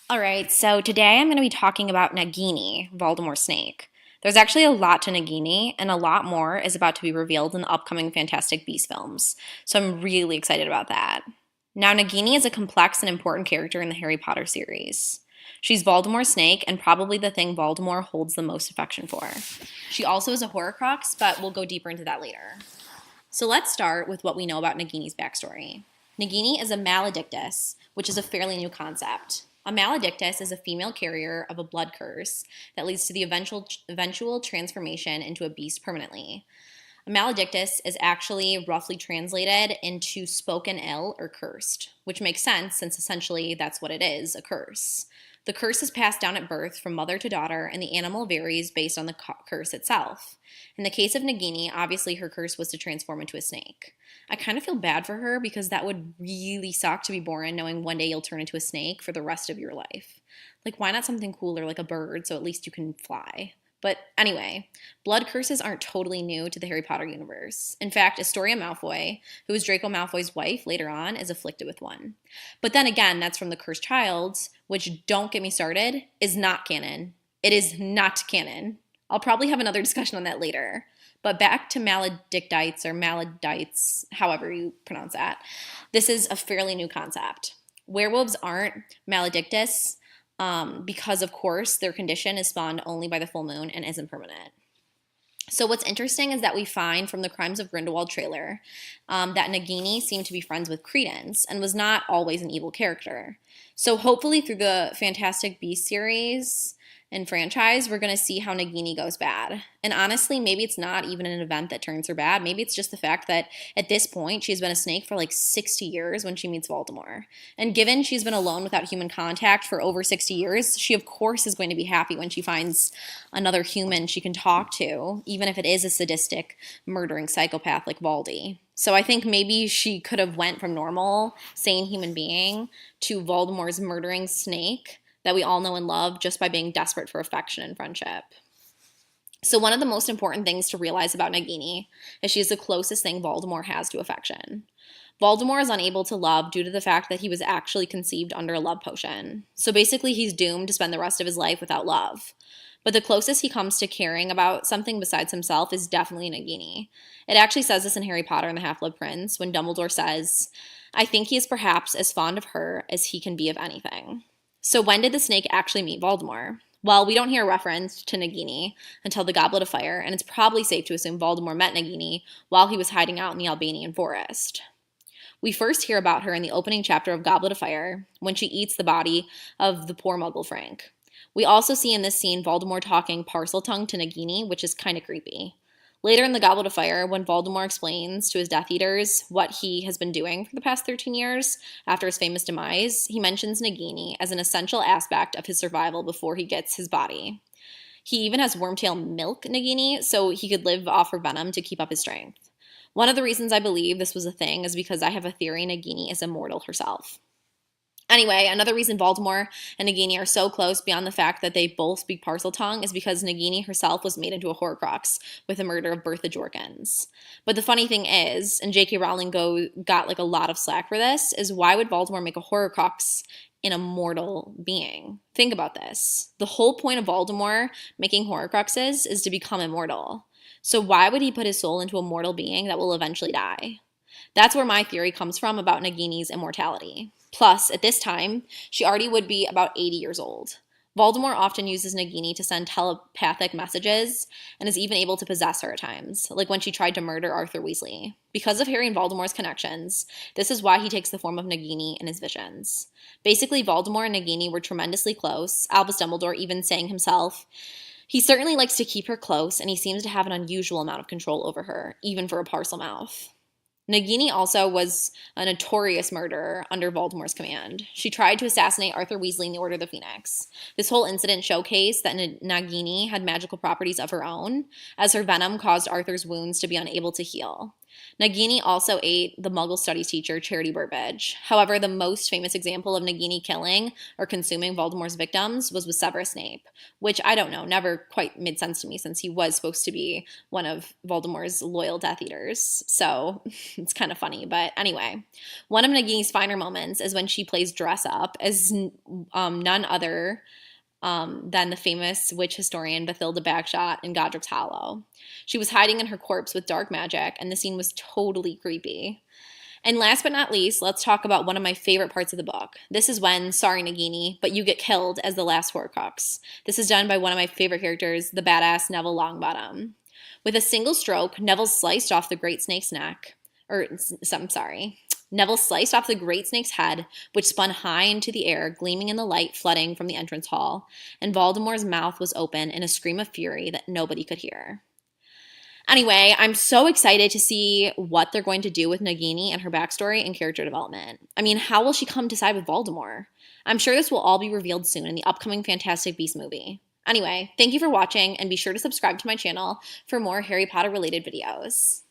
All right, so today I'm going to be talking about Nagini, Voldemort's snake. There's actually a lot to Nagini, and a lot more is about to be revealed in the upcoming Fantastic Beasts films, so I'm really excited about that. Now, Nagini is a complex and important character in the Harry Potter series. She's Voldemort's snake and probably the thing Voldemort holds the most affection for. She also is a Horcrux, but we'll go deeper into that later. So let's start with what we know about Nagini's backstory. Nagini is a maledictus, which is a fairly new concept. A maledictus is a female carrier of a blood curse that leads to the eventual transformation into a beast permanently. A maledictus is actually roughly translated into spoken ill or cursed, which makes sense since essentially that's what it is, a curse. The curse is passed down at birth from mother to daughter, and the animal varies based on the curse itself. In the case of Nagini, obviously her curse was to transform into a snake. I kind of feel bad for her because that would really suck to be born knowing one day you'll turn into a snake for the rest of your life. Like, why not something cooler like a bird so at least you can fly? But anyway, blood curses aren't totally new to the Harry Potter universe. In fact, Astoria Malfoy, who is Draco Malfoy's wife later on, is afflicted with one. But then again, that's from the Cursed Child, which, don't get me started, is not canon. It is not canon. I'll probably have another discussion on that later. But back to maledictites or maledites, however you pronounce that. This is a fairly new concept. Werewolves aren't maledictus because, of course, their condition is spawned only by the full moon and isn't permanent. So what's interesting is that we find from the Crimes of Grindelwald trailer that Nagini seemed to be friends with Credence and was not always an evil character. So hopefully through the Fantastic Beasts series and franchise, we're going to see how Nagini goes bad. And honestly, maybe it's not even an event that turns her bad. Maybe it's just the fact that at this point, she's been a snake for like 60 years when she meets Voldemort. And given she's been alone without human contact for over 60 years, she of course is going to be happy when she finds another human she can talk to, even if it is a sadistic, murdering psychopath like Voldy. So I think maybe she could have went from normal, sane human being to Voldemort's murdering snake that we all know and love just by being desperate for affection and friendship. So one of the most important things to realize about Nagini is she is the closest thing Voldemort has to affection. Voldemort is unable to love due to the fact that he was actually conceived under a love potion. So basically he's doomed to spend the rest of his life without love. But the closest he comes to caring about something besides himself is definitely Nagini. It actually says this in Harry Potter and the Half-Blood Prince when Dumbledore says, "I think he is perhaps as fond of her as he can be of anything." So when did the snake actually meet Voldemort? Well, we don't hear a reference to Nagini until the Goblet of Fire, and it's probably safe to assume Voldemort met Nagini while he was hiding out in the Albanian forest. We first hear about her in the opening chapter of Goblet of Fire, when she eats the body of the poor Muggle Frank. We also see in this scene Voldemort talking parcel tongue to Nagini, which is kind of creepy. Later in the Goblet of Fire, when Voldemort explains to his Death Eaters what he has been doing for the past 13 years after his famous demise, he mentions Nagini as an essential aspect of his survival before he gets his body. He even has Wormtail milk Nagini so he could live off her venom to keep up his strength. One of the reasons I believe this was a thing is because I have a theory Nagini is immortal herself. Anyway, another reason Voldemort and Nagini are so close beyond the fact that they both speak Parseltongue is because Nagini herself was made into a Horcrux with the murder of Bertha Jorkins. But the funny thing is, and J.K. Rowling got like a lot of slack for this, is why would Voldemort make a Horcrux in a mortal being? Think about this. The whole point of Voldemort making Horcruxes is to become immortal. So why would he put his soul into a mortal being that will eventually die? That's where my theory comes from about Nagini's immortality. Plus, at this time, she already would be about 80 years old. Voldemort often uses Nagini to send telepathic messages and is even able to possess her at times, like when she tried to murder Arthur Weasley. Because of Harry and Voldemort's connections, this is why he takes the form of Nagini in his visions. Basically, Voldemort and Nagini were tremendously close, Albus Dumbledore even saying himself, "He certainly likes to keep her close, and he seems to have an unusual amount of control over her, even for a Parselmouth." Nagini also was a notorious murderer under Voldemort's command. She tried to assassinate Arthur Weasley in the Order of the Phoenix. This whole incident showcased that Nagini had magical properties of her own, as her venom caused Arthur's wounds to be unable to heal. Nagini also ate the Muggle studies teacher Charity Burbage. However, the most famous example of Nagini killing or consuming Voldemort's victims was with Severus Snape, which I don't know, never quite made sense to me since he was supposed to be one of Voldemort's loyal Death Eaters. So it's kind of funny. But anyway, one of Nagini's finer moments is when she plays dress up as none other than the famous witch historian Bathilda Bagshot in Godric's Hollow. She was hiding in her corpse with dark magic, and the scene was totally creepy. And last but not least, let's talk about one of my favorite parts of the book. This is when, sorry Nagini, but you get killed as the last Horcrux. This is done by one of my favorite characters, the badass Neville Longbottom. With a single stroke, Neville sliced off the Great Snake's neck. Neville sliced off the Great Snake's head, which spun high into the air, gleaming in the light flooding from the entrance hall, and Voldemort's mouth was open in a scream of fury that nobody could hear. Anyway, I'm so excited to see what they're going to do with Nagini and her backstory and character development. I mean, how will she come to side with Voldemort? I'm sure this will all be revealed soon in the upcoming Fantastic Beasts movie. Anyway, thank you for watching, and be sure to subscribe to my channel for more Harry Potter related videos.